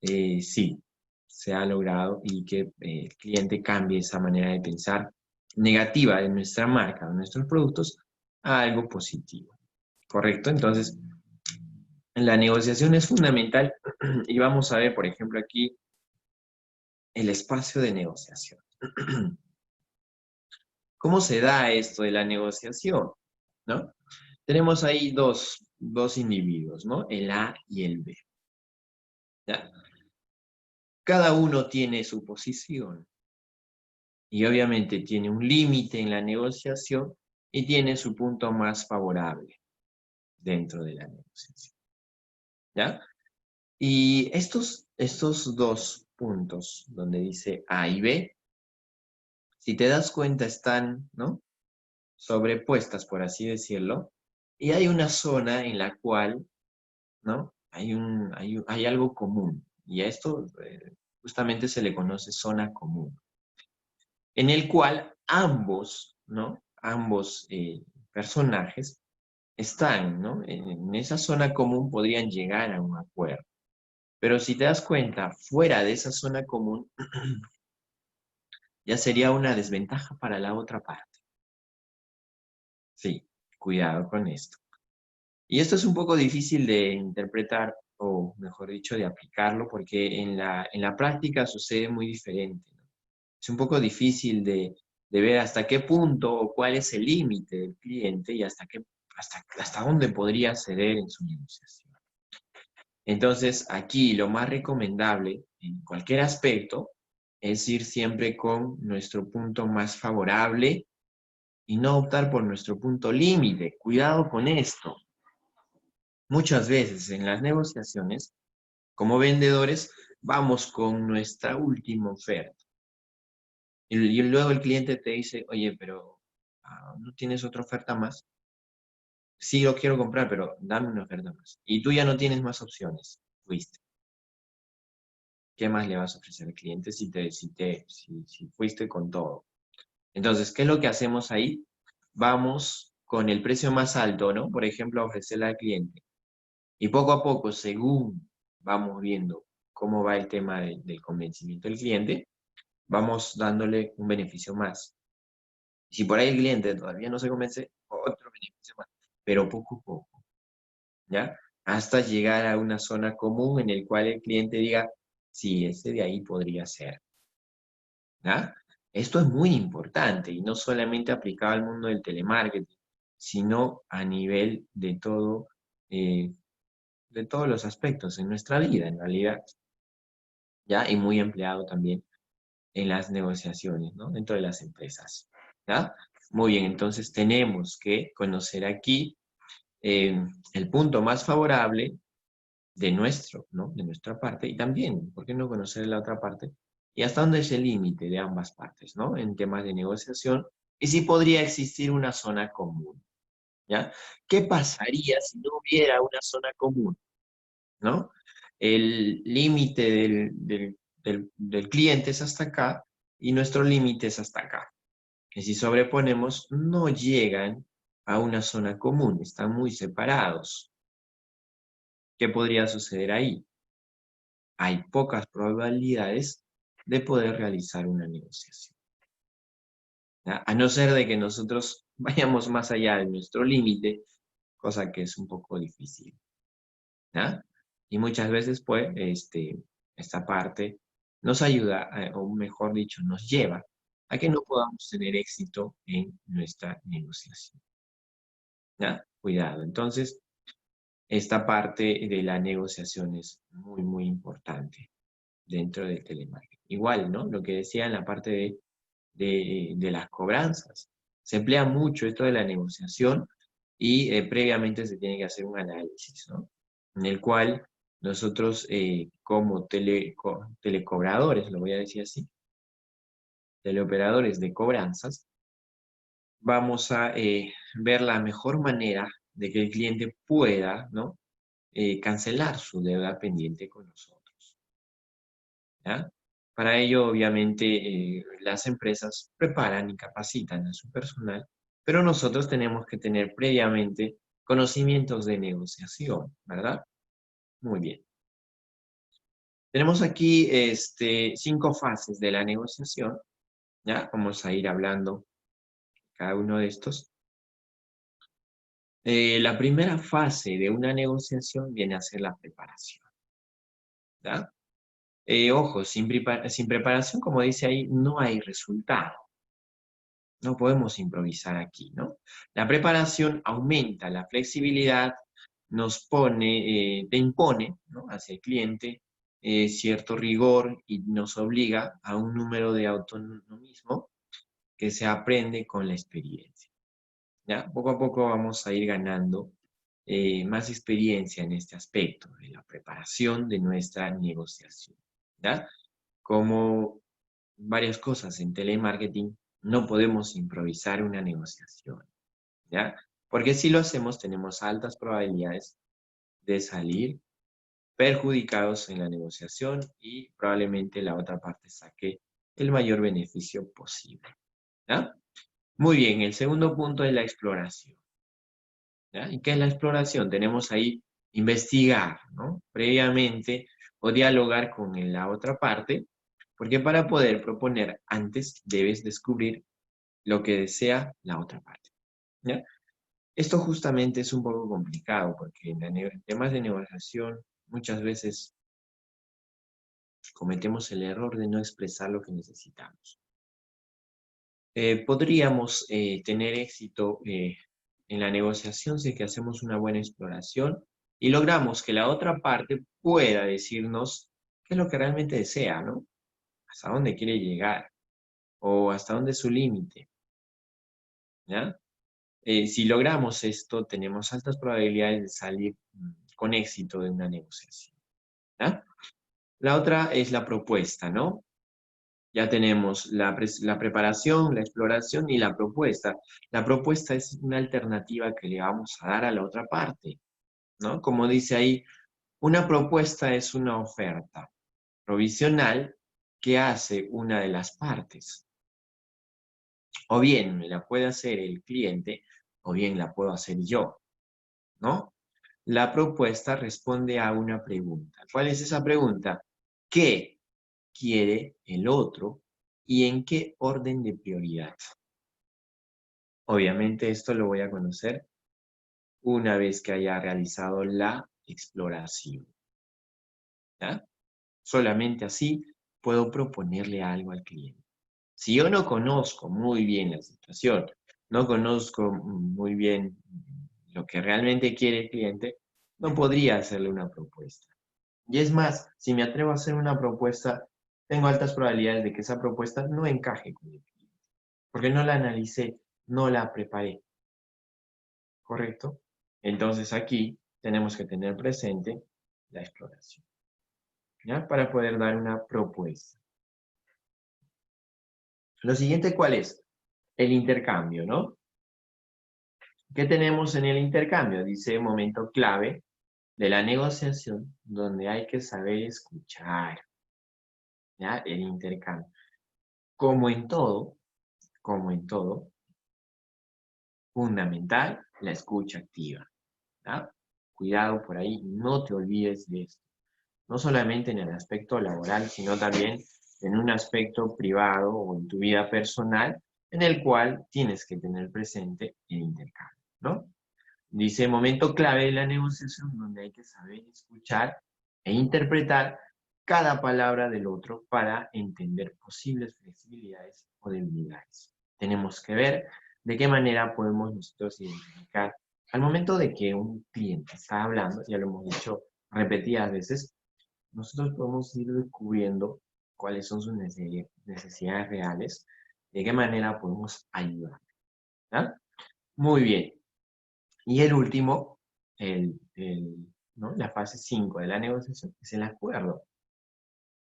Sí, se ha logrado y que el cliente cambie esa manera de pensar negativa de nuestra marca, de nuestros productos, a algo positivo. ¿Correcto? Entonces, la negociación es fundamental y vamos a ver, por ejemplo, aquí el espacio de negociación. ¿Cómo se da esto de la negociación? ¿No? Tenemos ahí dos individuos, ¿no? El A y el B. ¿Ya? Cada uno tiene su posición y obviamente tiene un límite en la negociación y tiene su punto más favorable dentro de la negociación. ¿Ya? Y estos dos puntos donde dice A y B, si te das cuenta están, ¿no?, sobrepuestas, por así decirlo, y hay una zona en la cual, ¿no?, hay algo común, y a esto justamente se le conoce zona común, en el cual ambos, ¿no?, ambos personajes están, ¿no?, en esa zona común podrían llegar a un acuerdo. Pero si te das cuenta, fuera de esa zona común, ya sería una desventaja para la otra parte. Sí, cuidado con esto. Y esto es un poco difícil de interpretar, o mejor dicho, de aplicarlo, porque en la práctica sucede muy diferente, ¿no? Es un poco difícil de ver hasta qué punto o cuál es el límite del cliente y hasta dónde podría ceder en su negociación. Entonces, aquí lo más recomendable en cualquier aspecto es ir siempre con nuestro punto más favorable y no optar por nuestro punto límite. Cuidado con esto. Muchas veces en las negociaciones, como vendedores, vamos con nuestra última oferta. Y luego el cliente te dice, oye, pero ¿no tienes otra oferta más? Sí, lo quiero comprar, pero dame una oferta más. Y tú ya no tienes más opciones. Fuiste. ¿Qué más le vas a ofrecer al cliente si fuiste con todo? Entonces, ¿qué es lo que hacemos ahí? Vamos con el precio más alto, ¿no? Por ejemplo, a ofrecerle al cliente. Y poco a poco, según vamos viendo cómo va el tema del convencimiento del cliente, vamos dándole un beneficio más. Y si por ahí el cliente todavía no se convence, otro beneficio más. Pero poco a poco, ¿ya? Hasta llegar a una zona común en el cual el cliente diga, sí, ese de ahí podría ser. ¿Ya? Esto es muy importante y no solamente aplicado al mundo del telemarketing, sino a nivel de todos los aspectos en nuestra vida, en realidad, ¿ya? Y muy empleado también en las negociaciones, ¿no? Dentro de las empresas, ¿ya? Muy bien, entonces tenemos que conocer aquí el punto más favorable de nuestro, ¿no? De nuestra parte, y también, ¿por qué no conocer la otra parte? Y hasta dónde es el límite de ambas partes, ¿no? En temas de negociación, y si podría existir una zona común, ¿ya? ¿Qué pasaría si no hubiera una zona común, ¿no? El límite del cliente es hasta acá, y nuestro límite es hasta acá. Que si sobreponemos, no llegan a una zona común, están muy separados. ¿Qué podría suceder ahí? Hay pocas probabilidades de poder realizar una negociación, ¿ya? A no ser de que nosotros vayamos más allá de nuestro límite, cosa que es un poco difícil, ¿ya? Y muchas veces, pues, esta parte nos ayuda, o mejor dicho, nos lleva a que no podamos tener éxito en nuestra negociación. ¿Ya? Cuidado. Entonces, esta parte de la negociación es muy, muy importante dentro del telemarketing. Igual, ¿no? Lo que decía en la parte de las cobranzas. Se emplea mucho esto de la negociación y previamente se tiene que hacer un análisis, ¿no? En el cual nosotros como telecobradores, lo voy a decir así, teleoperadores de cobranzas, vamos a ver la mejor manera de que el cliente pueda, ¿no? Cancelar su deuda pendiente con nosotros, ¿ya? Para ello, obviamente, las empresas preparan y capacitan a su personal, pero nosotros tenemos que tener previamente conocimientos de negociación, ¿verdad? Muy bien. Tenemos aquí 5 fases de la negociación, ¿ya? Vamos a ir hablando cada uno de estos. La primera fase de una negociación viene a ser la preparación, ¿ya? Ojo, sin preparación, como dice ahí, no hay resultado. No podemos improvisar aquí, ¿no? La preparación aumenta la flexibilidad, te impone, ¿no? Hacia el cliente cierto rigor y nos obliga a un número de autonomismo que se aprende con la experiencia, ¿ya? Poco a poco vamos a ir ganando más experiencia en este aspecto de la preparación de nuestra negociación, ¿ya? Como varias cosas en telemarketing, no podemos improvisar una negociación, ¿ya? Porque si lo hacemos, tenemos altas probabilidades de salir perjudicados en la negociación y probablemente la otra parte saque el mayor beneficio posible, ¿ya? Muy bien, el segundo punto es la exploración, ¿ya? ¿Y qué es la exploración? Tenemos ahí investigar, ¿no? Previamente o dialogar con la otra parte, porque para poder proponer antes debes descubrir lo que desea la otra parte, ¿ya? Esto justamente es un poco complicado porque en temas de negociación muchas veces cometemos el error de no expresar lo que necesitamos. Podríamos tener éxito en la negociación si es que hacemos una buena exploración y logramos que la otra parte pueda decirnos qué es lo que realmente desea, ¿no? Hasta dónde quiere llegar o hasta dónde es su límite, ¿ya? Si logramos esto, tenemos altas probabilidades de salir con éxito de una negociación, ¿ya? La otra es la propuesta, ¿no? Ya tenemos la preparación, la exploración y la propuesta. La propuesta es una alternativa que le vamos a dar a la otra parte, ¿no? Como dice ahí, una propuesta es una oferta provisional que hace una de las partes. O bien me la puede hacer el cliente, o bien la puedo hacer yo, ¿no? La propuesta responde a una pregunta. ¿Cuál es esa pregunta? ¿Qué quiere el otro y en qué orden de prioridad? Obviamente esto lo voy a conocer una vez que haya realizado la exploración, ¿ya? Solamente así puedo proponerle algo al cliente. Si yo no conozco muy bien la situación, no conozco muy bien lo que realmente quiere el cliente, no podría hacerle una propuesta. Y es más, si me atrevo a hacer una propuesta, tengo altas probabilidades de que esa propuesta no encaje con el cliente, porque no la analicé, no la preparé, ¿correcto? Entonces aquí tenemos que tener presente la exploración, ¿ya? Para poder dar una propuesta. Lo siguiente, ¿cuál es? El intercambio, ¿no? ¿Qué tenemos en el intercambio? Dice momento clave de la negociación donde hay que saber escuchar, ¿ya? El intercambio. Como en todo, como en todo, fundamental la escucha activa, ¿ya? Cuidado por ahí, no te olvides de esto. No solamente en el aspecto laboral, sino también en un aspecto privado o en tu vida personal, en el cual tienes que tener presente el intercambio, ¿no? Dice momento clave de la negociación donde hay que saber escuchar e interpretar cada palabra del otro para entender posibles flexibilidades o debilidades. Tenemos que ver de qué manera podemos nosotros identificar al momento de que un cliente está hablando, ya lo hemos dicho repetidas veces, nosotros podemos ir descubriendo cuáles son sus necesidades reales, de qué manera podemos ayudar. ¿Ya? Muy bien. Y el último, ¿no? La fase 5 de la negociación es el acuerdo.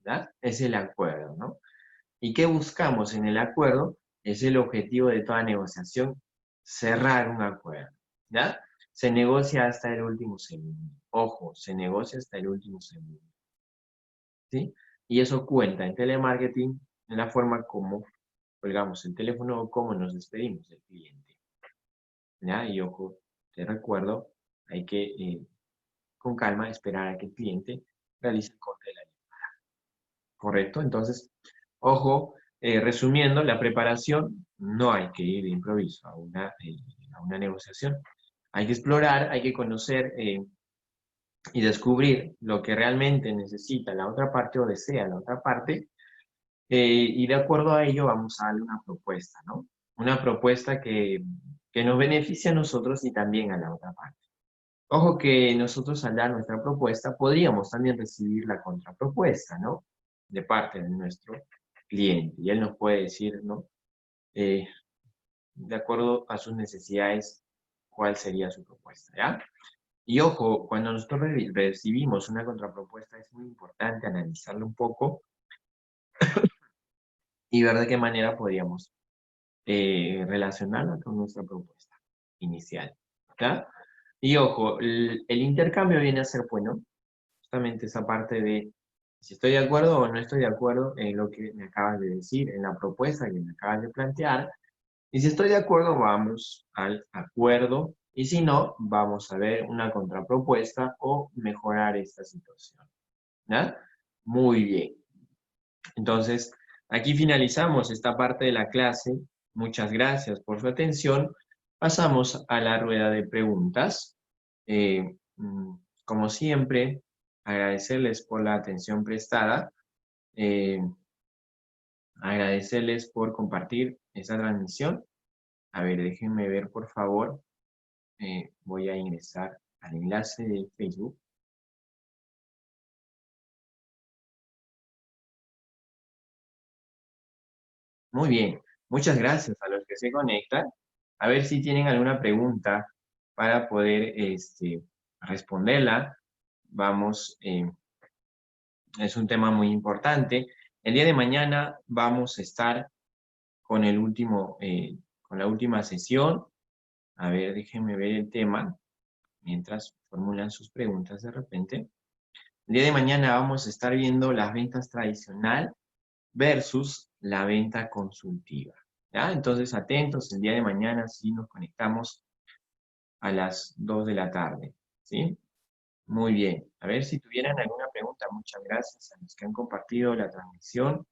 ¿Ya? Es el acuerdo, ¿no? ¿Y qué buscamos en el acuerdo? Es el objetivo de toda negociación, cerrar un acuerdo. ¿Ya? Se negocia hasta el último segundo. Ojo, se negocia hasta el último segundo. ¿Sí? Y eso cuenta en telemarketing en la forma como colgamos el teléfono o cómo nos despedimos del cliente. ¿Ya? Y ojo, te recuerdo, hay que con calma esperar a que el cliente realice el corte de la llamada. ¿Correcto? Entonces, ojo, resumiendo, la preparación no hay que ir de improviso a una negociación. Hay que explorar, hay que conocer y descubrir lo que realmente necesita la otra parte o desea la otra parte. Y de acuerdo a ello vamos a darle una propuesta, ¿no? Una propuesta que nos beneficie a nosotros y también a la otra parte. Ojo que nosotros al dar nuestra propuesta podríamos también recibir la contrapropuesta, ¿no? De parte de nuestro cliente. Y él nos puede decir, ¿no? De acuerdo a sus necesidades, cuál sería su propuesta, ¿ya? Y ojo, cuando nosotros recibimos una contrapropuesta es muy importante analizarlo un poco y ver de qué manera podríamos relacionarla con nuestra propuesta inicial, ¿ya? Y ojo, el intercambio viene a ser, bueno, justamente esa parte de si estoy de acuerdo o no estoy de acuerdo en lo que me acabas de decir, en la propuesta que me acabas de plantear. Y si estoy de acuerdo, vamos al acuerdo. Y si no, vamos a ver una contrapropuesta o mejorar esta situación. ¿Ya? Muy bien. Entonces, aquí finalizamos esta parte de la clase. Muchas gracias por su atención. Pasamos a la rueda de preguntas. Eh, mm, Como siempre, agradecerles por la atención prestada. Eh, Agradecerles por compartir esta transmisión. A ver, déjenme ver, por favor. Voy a ingresar al enlace de Facebook. Muy bien, muchas gracias a los que se conectan. A ver si tienen alguna pregunta para poder responderla. Vamos, es un tema muy importante. El día de mañana vamos a estar con con la última sesión. A ver, déjenme ver el tema mientras formulan sus preguntas de repente. El día de mañana vamos a estar viendo las ventas tradicional versus la venta consultiva. ¿Ya? Entonces, atentos, el día de mañana sí nos conectamos a las 2 de la tarde. ¿Sí? Muy bien. A ver si tuvieran alguna pregunta. Muchas gracias a los que han compartido la transmisión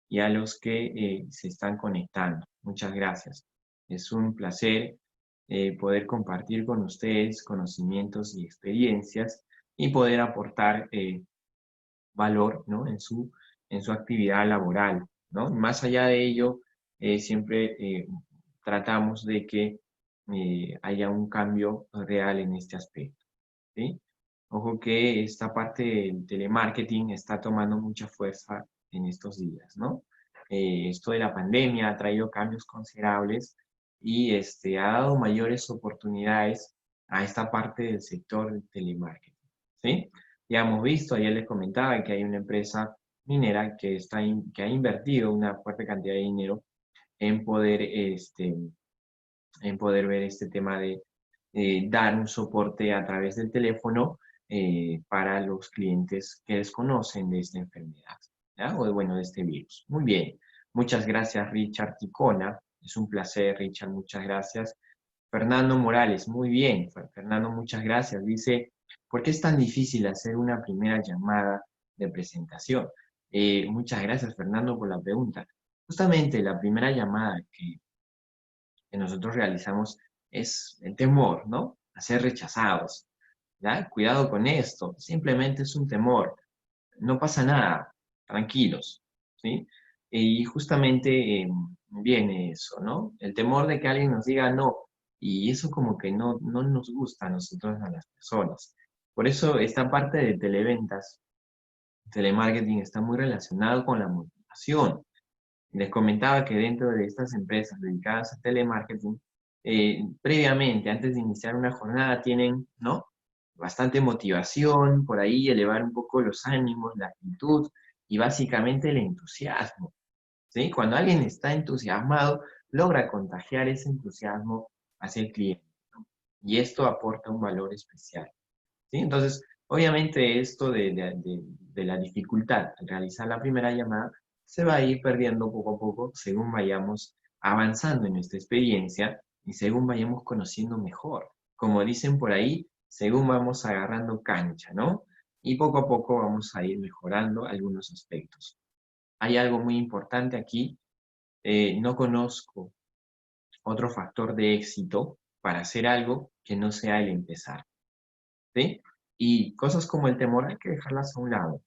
y a los que se están conectando. Muchas gracias. Es un placer poder compartir con ustedes conocimientos y experiencias y poder aportar valor, ¿no? En su actividad laboral, ¿no? Más allá de ello, siempre tratamos de que haya un cambio real en este aspecto, ¿sí? Ojo que esta parte del telemarketing está tomando mucha fuerza en estos días, ¿no? Esto de la pandemia ha traído cambios considerables y ha dado mayores oportunidades a esta parte del sector del telemarketing, ¿sí? Ya hemos visto, ayer les comentaba que hay una empresa minera que ha invertido una fuerte cantidad de dinero en en poder ver este tema de dar un soporte a través del teléfono para los clientes que desconocen de esta enfermedad, ¿ya? O bueno, de este virus. Muy bien. Muchas gracias, Richard Ticona. Es un placer, Richard. Muchas gracias. Fernando Morales, muy bien. Fernando, muchas gracias. Dice, ¿por qué es tan difícil hacer una primera llamada de presentación? Muchas gracias, Fernando, por la pregunta. Justamente la primera llamada que nosotros realizamos es el temor, ¿no? A ser rechazados, ¿ya? Cuidado con esto, simplemente es un temor. no pasa nada, tranquilos, ¿sí? Y justamente viene eso, ¿no? El temor de que alguien nos diga no, y eso como que no nos gusta a nosotros, a las personas. Por eso esta parte de televentas, telemarketing, está muy relacionado con la motivación. Les comentaba que dentro de estas empresas dedicadas a telemarketing, previamente, antes de iniciar una jornada, tienen, ¿no? Bastante motivación, por ahí elevar un poco los ánimos, la actitud y básicamente el entusiasmo, ¿sí? Cuando alguien está entusiasmado, logra contagiar ese entusiasmo hacia el cliente, ¿no? Y esto aporta un valor especial, ¿sí? Entonces, obviamente esto de la dificultad al realizar la primera llamada se va a ir perdiendo poco a poco según vayamos avanzando en nuestra experiencia y según vayamos conociendo mejor. Como dicen por ahí, según vamos agarrando cancha, ¿no? Y poco a poco vamos a ir mejorando algunos aspectos. Hay algo muy importante aquí. No conozco otro factor de éxito para hacer algo que no sea el empezar. ¿Sí? Y cosas como el temor hay que dejarlas a un lado,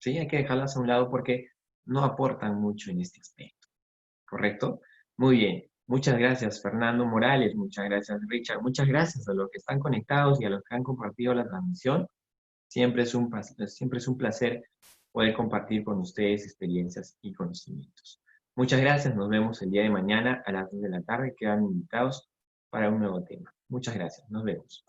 ¿sí? Hay que dejarlas a un lado porque no aportan mucho en este aspecto, ¿correcto? Muy bien. Muchas gracias, Fernando Morales. Muchas gracias, Richard. Muchas gracias a los que están conectados y a los que han compartido la transmisión. Siempre es un placer poder compartir con ustedes experiencias y conocimientos. Muchas gracias. Nos vemos el día de mañana a las 2 de la tarde. Quedan invitados para un nuevo tema. Muchas gracias. Nos vemos.